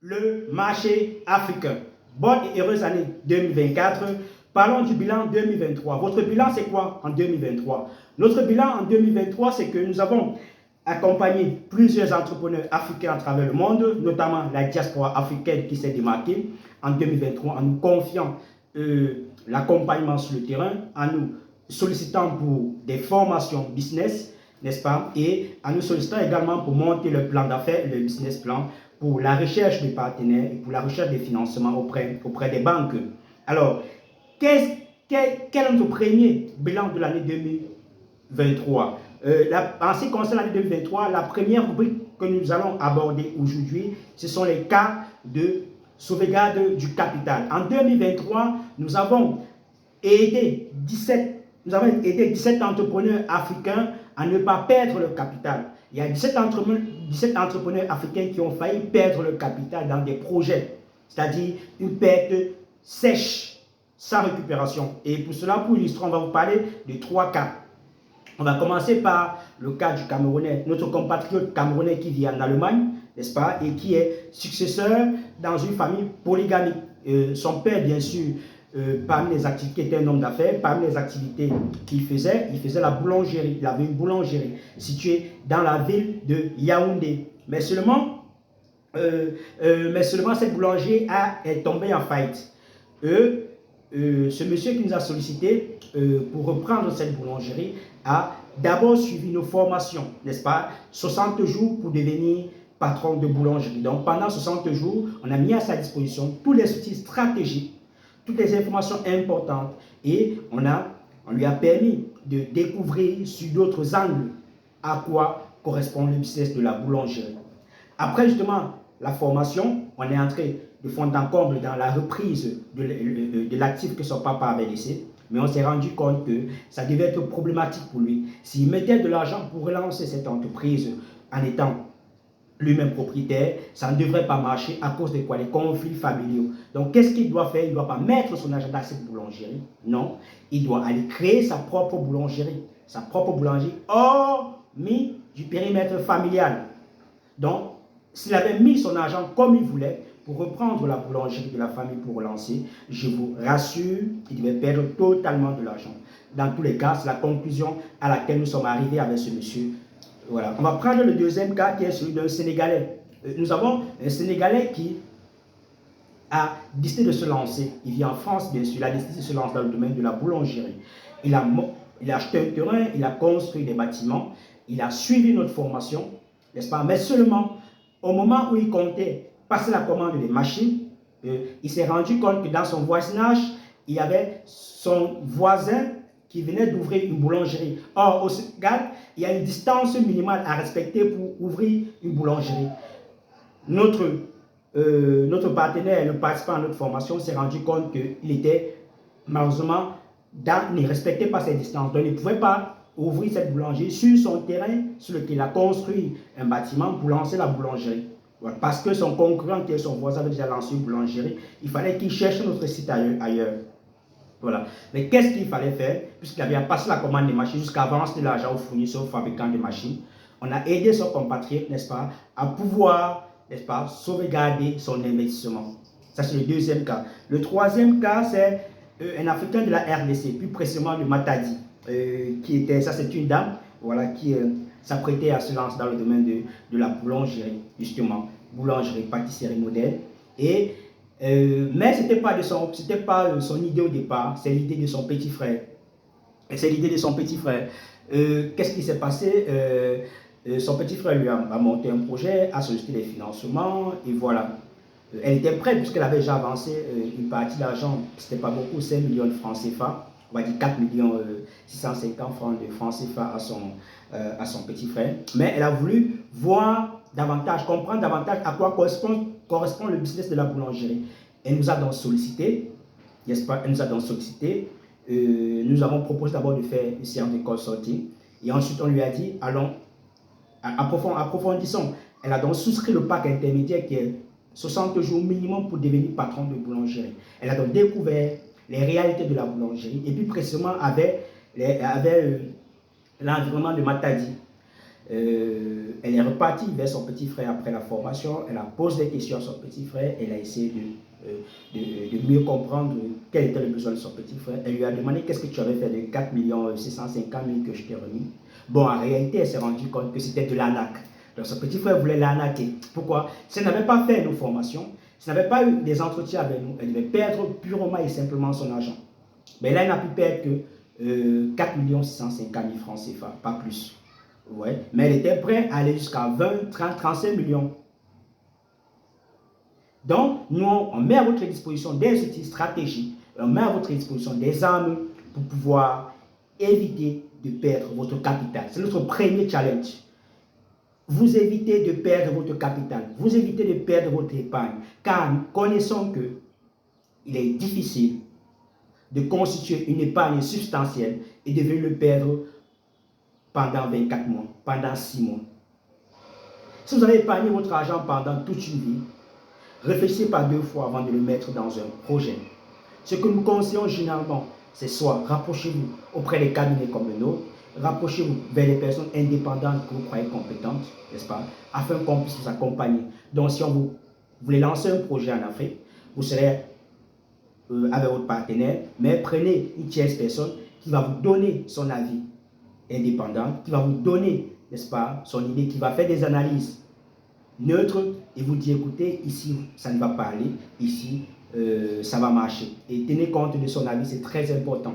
le marché africain. Bonne et heureuse année 2024. Parlons du bilan 2023. Votre bilan, c'est quoi en 2023? Notre bilan en 2023, c'est que nous avons accompagné plusieurs entrepreneurs africains à travers le monde, notamment la diaspora africaine qui s'est démarquée en 2023 en nous confiant l'accompagnement sur le terrain, en nous sollicitant pour des formations business, n'est-ce pas, et en nous sollicitant également pour monter le plan d'affaires, le business plan, pour la recherche des partenaires et pour la recherche des financements auprès des banques. Alors, quel est notre premier bilan de l'année 2023? En ce qui concerne l'année 2023, la première rubrique que nous allons aborder aujourd'hui, ce sont les cas de sauvegarde du capital. En 2023, nous avons aidé 17 entrepreneurs africains à ne pas perdre leur capital. Il y a 17 entrepreneurs africains qui ont failli perdre leur capital dans des projets, c'est-à-dire une perte sèche, sans récupération. Et pour cela, pour illustrer, on va vous parler de 3 cas. On va commencer par le cas du Camerounais, notre compatriote camerounais qui vit en Allemagne, n'est-ce pas, et qui est successeur dans une famille polygamique. Son père, bien sûr, parmi les activités, était un homme d'affaires. Parmi les activités qu'il faisait, il faisait la boulangerie. Il avait une boulangerie située dans la ville de Yaoundé. Mais seulement cette boulangerie est tombée en faillite. Ce monsieur qui nous a sollicité pour reprendre cette boulangerie a d'abord suivi nos formations, n'est-ce pas? 60 jours pour devenir patron de boulangerie. Donc pendant 60 jours, on a mis à sa disposition tous les outils stratégiques, toutes les informations importantes et on lui a permis de découvrir sur d'autres angles à quoi correspond le business de la boulangerie. Après justement la formation, on est entré de fond en comble dans la reprise de l'actif que son papa avait laissé, mais on s'est rendu compte que ça devait être problématique pour lui. S'il mettait de l'argent pour relancer cette entreprise en étant lui-même propriétaire, ça ne devrait pas marcher à cause de quoi? Les conflits familiaux. Donc, qu'est-ce qu'il doit faire? Il ne doit pas mettre son argent dans cette boulangerie. Non, il doit aller créer sa propre boulangerie. Sa propre boulangerie hormis du périmètre familial. Donc, s'il avait mis son argent comme il voulait pour reprendre la boulangerie de la famille pour relancer, je vous rassure qu'il devait perdre totalement de l'argent. Dans tous les cas, c'est la conclusion à laquelle nous sommes arrivés avec ce monsieur. Voilà. On va prendre le deuxième cas qui est celui d'un Sénégalais. Nous avons un Sénégalais qui a décidé de se lancer. Il vit en France, bien sûr. Il a décidé de se lancer dans le domaine de la boulangerie. Il a acheté un terrain, il a construit des bâtiments, il a suivi notre formation, n'est-ce pas? Mais seulement au moment où il comptait passer la commande des machines, il s'est rendu compte que dans son voisinage, il y avait son voisin qui venait d'ouvrir une boulangerie. Or, au Sénégal, il y a une distance minimale à respecter pour ouvrir une boulangerie. Notre partenaire, le participant à notre formation, s'est rendu compte qu'il était malheureusement, il ne respectait pas cette distance. Donc, il ne pouvait pas ouvrir cette boulangerie sur son terrain sur lequel il a construit un bâtiment pour lancer la boulangerie. Voilà. Parce que son concurrent, qui est son voisin, avait déjà lancé une boulangerie, il fallait qu'il cherche notre site ailleurs. Voilà. Mais qu'est-ce qu'il fallait faire? Puisqu'il avait passé la commande des machines jusqu'à avancer l'argent aux fournisseurs, aux fabricants de machines, on a aidé son compatriote, n'est-ce pas, à pouvoir, n'est-ce pas, sauvegarder son investissement. Ça, c'est le deuxième cas. Le troisième cas, c'est un Africain de la RDC, plus précisément de Matadi, ça c'est une dame, voilà, qui s'apprêtait à se lancer dans le domaine de la boulangerie, justement, boulangerie, pâtisserie moderne. Mais ce n'était pas son idée au départ, c'est l'idée de son petit frère. Qu'est-ce qui s'est passé? Son petit frère lui a monté un projet, a sollicité des financements, et voilà. Elle était prête puisqu'elle avait déjà avancé une partie d'argent, ce n'était pas beaucoup, 5 millions de francs CFA, on va dire 4 millions 650 francs de francs CFA à son petit frère. Mais elle a voulu voir davantage, comprendre davantage à quoi correspond le business de la boulangerie. Elle nous a donc sollicité, n'est-ce pas? Elle nous a donc sollicité. Nous avons proposé d'abord de faire une séance de consulting. Et ensuite, on lui a dit, allons, approfondissons. Elle a donc souscrit le pack intermédiaire qui est 60 jours minimum pour devenir patron de boulangerie. Elle a donc découvert les réalités de la boulangerie et puis précisément avec l'environnement de Matadi. Elle est repartie vers son petit frère après la formation. Elle a posé des questions à son petit frère. Elle a essayé de mieux comprendre quel était le besoin de son petit frère. Elle lui a demandé qu'est-ce que tu avais fait de 4 650 000 que je t'ai remis. Bon, en réalité, elle s'est rendue compte que c'était de l'arnaque. Donc, son petit frère voulait l'arnaquer. Pourquoi? Si elle n'avait pas fait nos formations, si elle n'avait pas eu des entretiens avec nous, elle devait perdre purement et simplement son argent. Mais là, elle n'a pu perdre que 4 650 000 francs CFA, pas plus. Ouais. Mais elle était prête à aller jusqu'à 20, 30, 35 millions. Donc, nous, on met à votre disposition des outils stratégiques, on met à votre disposition des armes pour pouvoir éviter de perdre votre capital. C'est notre premier challenge. Vous évitez de perdre votre capital, vous évitez de perdre votre épargne, car nous connaissons que il est difficile de constituer une épargne substantielle et de venir le perdre pendant 24 mois, pendant 6 mois. Si vous avez épargné votre argent pendant toute une vie, réfléchissez pas 2 fois avant de le mettre dans un projet. Ce que nous conseillons généralement, c'est soit rapprochez-vous auprès des cabinets comme le nôtre, rapprochez-vous vers les personnes indépendantes que vous croyez compétentes, n'est-ce pas, afin qu'on puisse vous accompagner. Donc, si vous voulez lancer un projet en Afrique, vous serez avec votre partenaire, mais prenez une tierce personne qui va vous donner son avis indépendant, qui va vous donner, n'est-ce pas, son idée, qui va faire des analyses neutres et vous dire, écoutez, ici, ça ne va pas aller, ici, ça va marcher. Et tenez compte de son avis, c'est très important.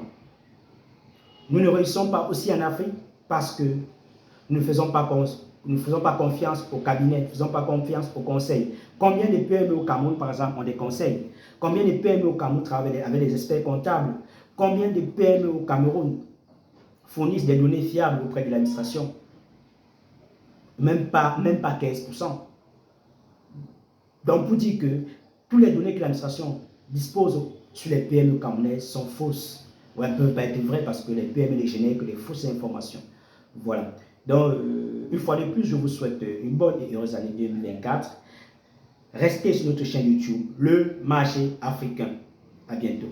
Nous ne réussissons pas aussi en Afrique parce que nous ne faisons pas confiance au cabinet, nous ne faisons pas confiance au conseil. Combien de PME au Cameroun, par exemple, ont des conseils? Combien de PME au Cameroun travaillent avec des experts comptables? Combien de PME au Cameroun fournissent des données fiables auprès de l'administration? Même pas 15%. Donc, pour dire que toutes les données que l'administration dispose sur les PME camerounaises sont fausses. Ou elles ne peuvent pas être vraies parce que les PME les génèrent que des fausses informations. Voilà. Donc, une fois de plus, je vous souhaite une bonne et heureuse année 2024. Restez sur notre chaîne YouTube, Le Marché Africain. À bientôt.